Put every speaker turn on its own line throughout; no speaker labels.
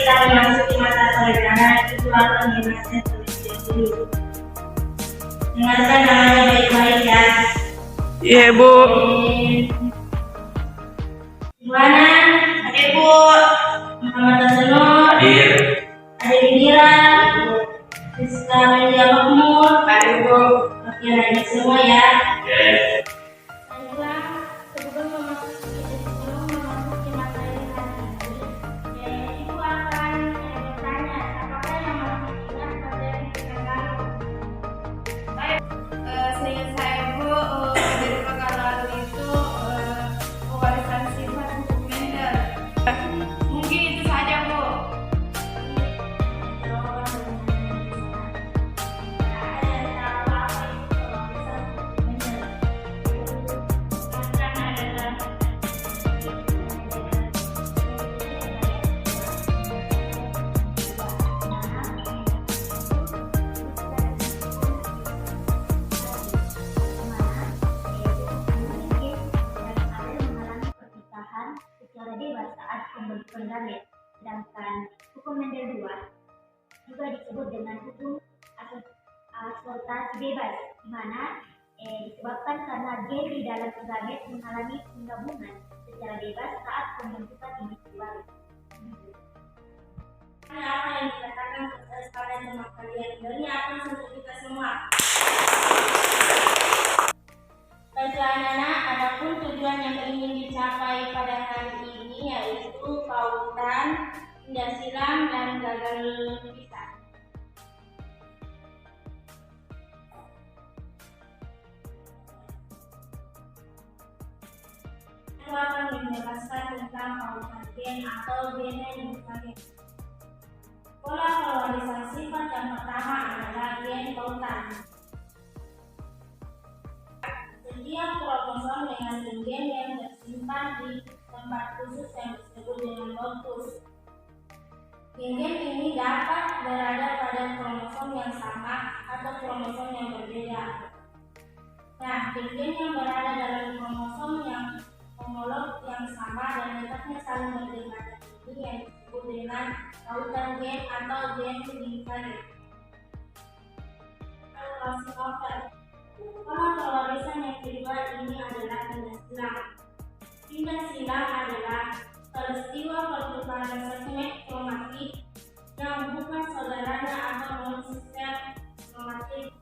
kita memasuki mata pelajaran, itu akan dinasihati terlebih dulu. Dengarkan namanya baik-baik ya.
Iya, Bu.
Gimana? Ada Bu Muhammad Hasanur,
Iya.
ada Indira, Rizka Melia Makmur,
Ada Bu.
oke lagi semua ya.
Yes.
Baiklah, sebelum memasuki materi hari ini, Ibu akan bertanya, apakah yang masih ingat materi yang lalu?
Seingat saya Bu, dari pekan lalu itu pewarisan sifat untuk Mendel. Mungkin itu saja Bu.
Secara bebas saat pembentukan dalil. Sedangkan hukum Mendel 2 juga disebut dengan hukum asortasi bebas, di mana disebabkan karena gen di dalam gamet mengalami penggabungan secara bebas saat pembentukan individu baru.
Apa yang dikatakan pada sama kalian? Dari apa untuk kita semua? Bagi anak-anak, adapun tujuan yang ingin dicapai pada hari ini yaitu pautan, tindak silam, dan gagal pisah. Saya akan menjelaskan tentang pautan gen atau genetik. Pola pewarisan sifat yang pertama adalah gen pautan. Setiap kromosom dengan gen yang tersimpan di tempat khusus yang disebut dengan locus. Gen-gen ini dapat berada pada kromosom yang sama atau kromosom yang berbeda. Nah, gen-gen yang berada dalam kromosom yang homolog yang sama dan letaknya saling berdekatan ini yang disebut dengan pautan gen atau gen lingkaran. Pola pewarisan yang kedua ini adalah tindak silam. Tindak silam adalah peristiwa pertukaran segmen kromatik yang bukan saudaranya atau non-sister kromatik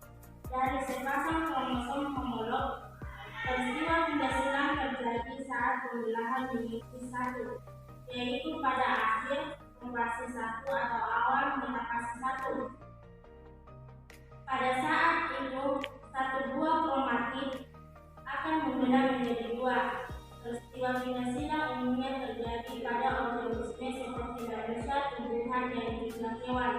dari sepasang kromosom homolog. Peristiwa tindak silam terjadi saat pembelahan menjadi satu, yaitu pada akhir metafase 1 atau awal metafase 1. Pada saat itu, satu buah kromatin akan membelah menjadi dua. Peristiwa tindak silam umumnya terjadi pada organisme seperti manusia, tumbuhan, dan juga hewan.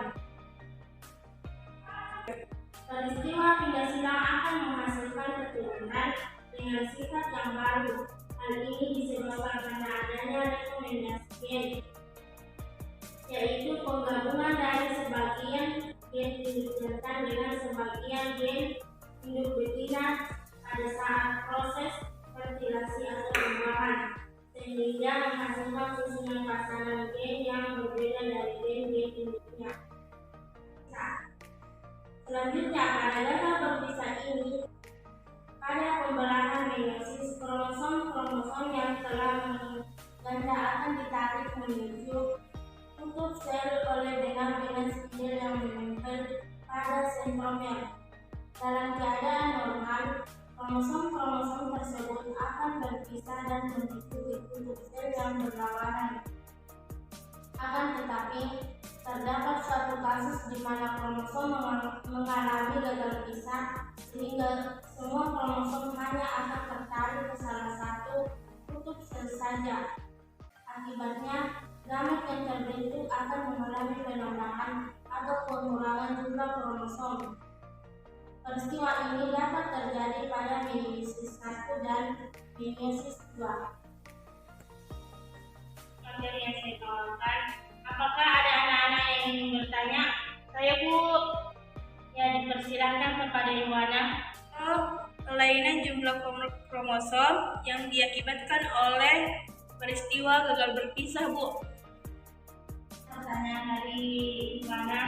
Peristiwa tindak silam akan menghasilkan keturunan dengan sifat yang baru. Hal ini disebabkan karena adanya rekomendasi gen, yaitu penggabungan dari sebagian gen induk jantan dengan sebagian gen induk betina pada saat proses fertilasi atau pembuahan, sehingga menghasilkan susunan pasangan gen yang berbeda dari gen-gen induknya. Selanjutnya, pada gagal berpisah ini, pada pembelahan meiosis, kromosom yang telah mengganda akan ditarik menuju tutup sel oleh benang-benang spindel yang menempel pada sentromer. Dalam keadaan normal, kromosom tersebut akan berpisah dan menuju ke tutup sel yang berlawanan. Akan tetapi, terdapat suatu kasus di mana kromosom mengalami gagal pisah, sehingga semua kromosom hanya akan tertarik ke salah satu tutup sel saja. Akibatnya, gamet yang terbentuk akan mengalami penambahan atau pengurangan jumlah kromosom. Peristiwa ini dapat terjadi pada meiosis 1 dan meiosis 2. Materi yang saya bawakan, apakah ada anak-anak yang ingin bertanya? Saya Bu, ya dipersilahkan kepada Iwana.
Kelainan jumlah kromosom yang diakibatkan oleh peristiwa gagal berpisah Bu.
pertanyaan dari Ivana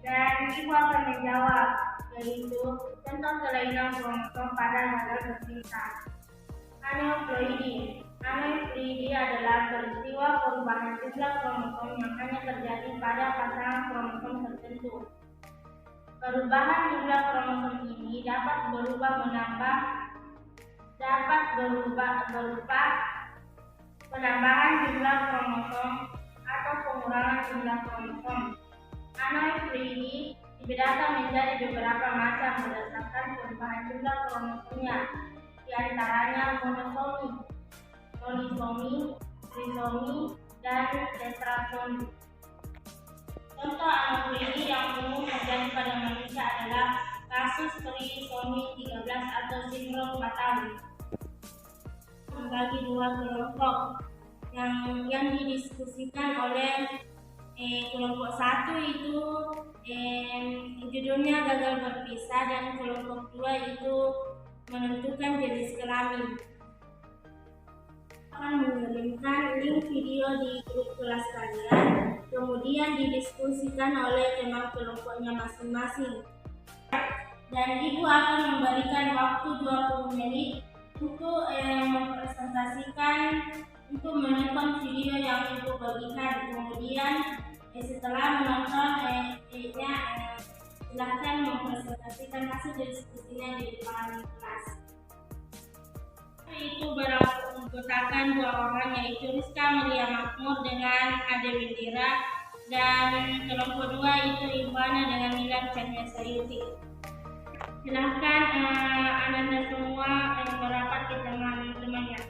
dan ibu akan menjawab, yaitu tentang kelainan kromosom pada gagal berpisah. Aneuploidi. Aneuploidi adalah peristiwa perubahan jumlah kromosom yang hanya terjadi pada pasangan kromosom tertentu. Perubahan jumlah kromosom ini dapat berupa penambahan jumlah kromosom atau pengurangan jumlah kromosom. Aneuploidi dibedakan menjadi beberapa macam berdasarkan perubahan jumlah kromosomnya, di antaranya monosomi, polisomi, trisomi, dan tetrasomi. Contoh aneuploidi yang umum terjadi pada manusia adalah kasus trisomi 13 atau sindrom Fatawi. Membagi dua kelompok yang didiskusikan oleh kelompok satu itu judulnya gagal berpisah dan kelompok dua itu menentukan jenis kelamin. Akan mengirimkan link video di grup kelas kalian, kemudian didiskusikan oleh teman kelompoknya masing-masing. Dan ibu akan memberikan waktu 20 menit untuk mempresentasikan untuk menonton video yang ibu bagikan. Kemudian setelah menonton silahkan mempresentasikan hasil diskusinya di depan kelas. Itu beranggotakan dua orang, yaitu Rizka Maria Makmur dengan Ade Windira, dan kelompok dua itu Ivana dengan Milan Cahya Sayuti. Silahkan anda semua merapat ke teman-temannya.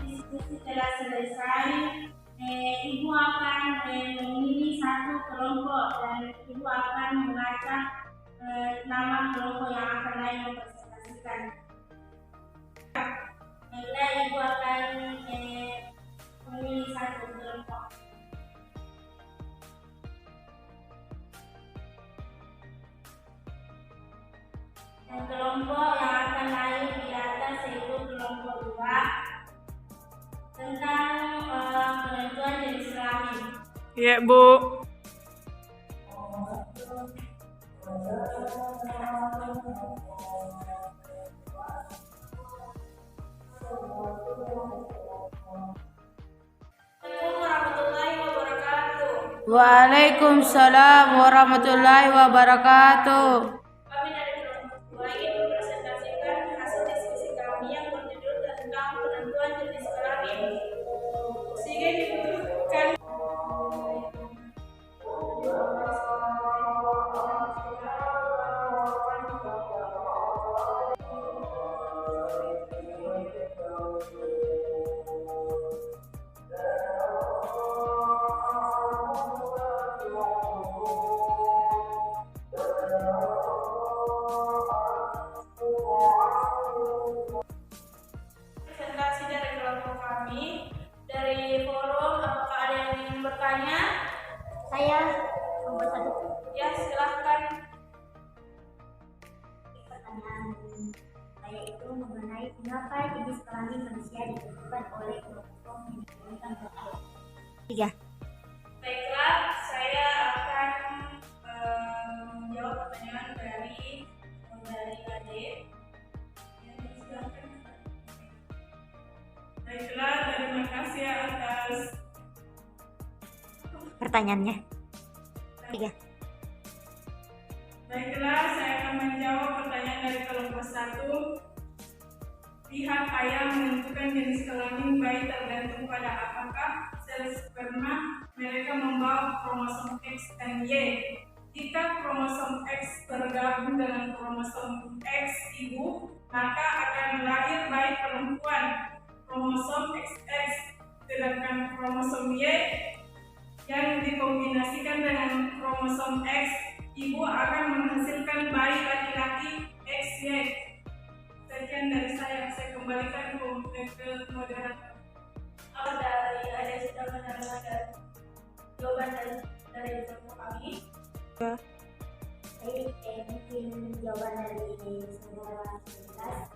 Diskusi telah selesai. Ibu akan memilih satu kelompok dan ibu akan membaca nama kelompok yang akan lain mempresentasikan. Baiklah, ibu akan memilih satu kelompok. Dan kelompok yang akan lain di atas yaitu kelompok 2 tentang penentuan jenis kelamin.
Iya, Bu.
Waalaikumsalam warahmatullahi wabarakatuh.
Kami dari kelompok 2 ingin mempresentasikan hasil diskusi kami yang berjudul tentang penentuan jenis kelamin. Sehingga dibutuhkan presentasi dari kelompok kami. Dari forum, apakah ada yang ingin bertanya?
Saya kelompok 1.
Ya, silahkan.
Pertanyaan saya itu mengenai mengapa jenis kelamin manusia ditentukan oleh kromosom yang diberikan ke Allah. 3.
Baiklah, saya akan menjawab pertanyaan dari Ade. Silahkan.
Baiklah, terima kasih atas
Pertanyaannya. 3.
Baiklah, saya akan menjawab pertanyaan dari kelompok 1. Pihak ayah menentukan jenis kelamin bayi tergantung pada apakah sel sperma mereka membawa kromosom X dan Y. Jika kromosom X bergabung dengan kromosom X ibu, maka akan lahir bayi perempuan kromosom XX Sedangkan kromosom Y yang dikombinasikan dengan kromosom X, ibu akan menghasilkan bayi laki-laki XY. Sekian dari saya kembalikan ke moderator.
Dari ada sudah menerima jawaban dari kelompok kami.
Baik, mungkin jawaban dari saudara Sebelas.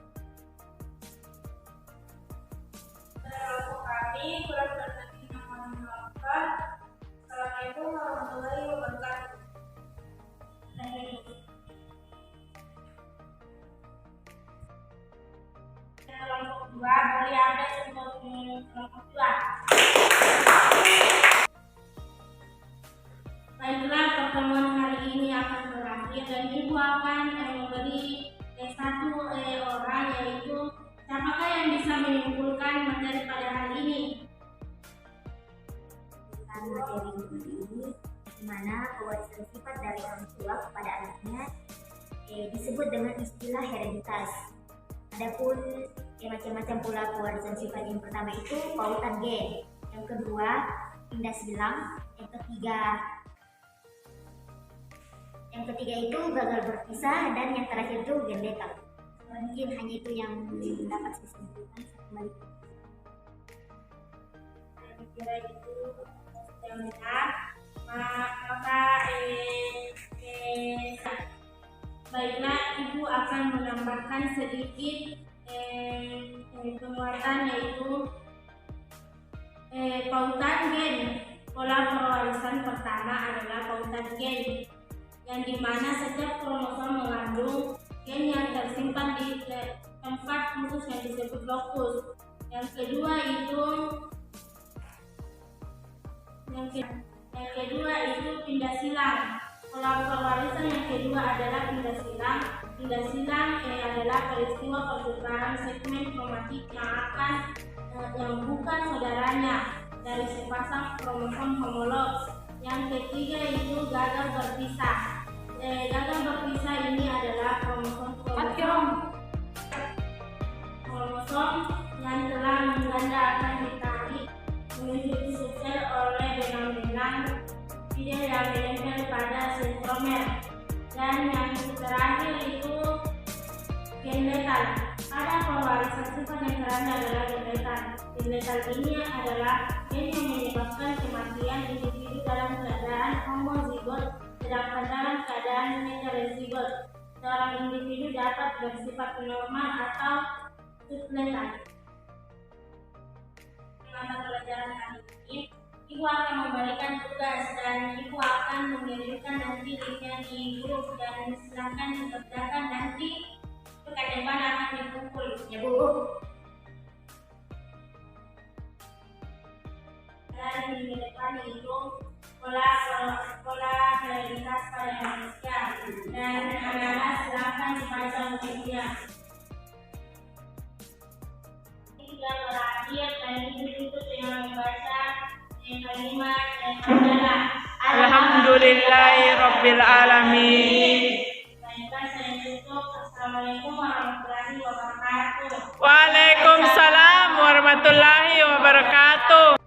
Kelompok kami kurang berarti mohon maaf. Assalamualaikum warahmatullahi wabarakatuh. Kelompok 2 boleh ada untuk kelompok 2. Baiklah, pertemuan hari ini akan berakhir dan ibu akan memberi satu orang, yaitu siapakah yang bisa menyimpulkan materi pada hari ini?
Tentang materi ini, di mana pewarisan sifat dari orang tua kepada anaknya disebut dengan istilah hereditas. Adapun macam-macam pula pewarisan sifat. Yang pertama itu pautan gen, yang kedua pindah silang, yang ketiga itu gagal berpisah, dan yang terakhir itu gen letal. Mungkin hanya itu yang dapat saya simpulkan. Kembali.
Saya kira itu yang benar. Maka baiklah, ibu akan menambahkan sedikit penguatan, yaitu pautan gen. Pola pewarisan pertama adalah pautan gen, yang dimana setiap kromosom mengandung gen yang tersimpan di tempat khusus yang disebut lokus. Yang kedua itu pindah silang. Pola pewarisan yang kedua adalah pindah silang. Pindah silang adalah peristiwa pertukaran segmen kromatik yang bukan saudaranya dari sepasang kromosom homolog. Yang ketiga itu gagal berpisah. Gagal berpisah ini adalah kromosom yang telah mengganda akan ditarik menuju tusuk sel oleh benang-benang fidel yang menempel pada sentromer. Dan yang terakhir itu gen letal. Pada pewarisan sifat yang terakhir adalah gen letal. Gen letal ini adalah gen yang menyebabkan kematian individu dalam keadaan homozigot, sedangkan dalam keadaan heterozigot seorang individu dapat bersifat normal atau subletal. Mata pelajaran kali ini, ibu akan memberikan tugas dan ibu akan mengirimkan nanti linknya di grup, dan silakan dikerjakan, nanti pekan depan akan dikumpul ya Bu. Dan minggu depan itu pola prioritas pada manusia, dan anak-anak silakan dibaca bukunya. Yang terakhir, dan ibu tutup dengan membaca kalimat adalah
Alhamdulillahirabbil alamin.
Baiklah, saya tutup. Assalamualaikum warahmatullahi wabarakatuh.
Waalaikumsalam warahmatullahi wabarakatuh.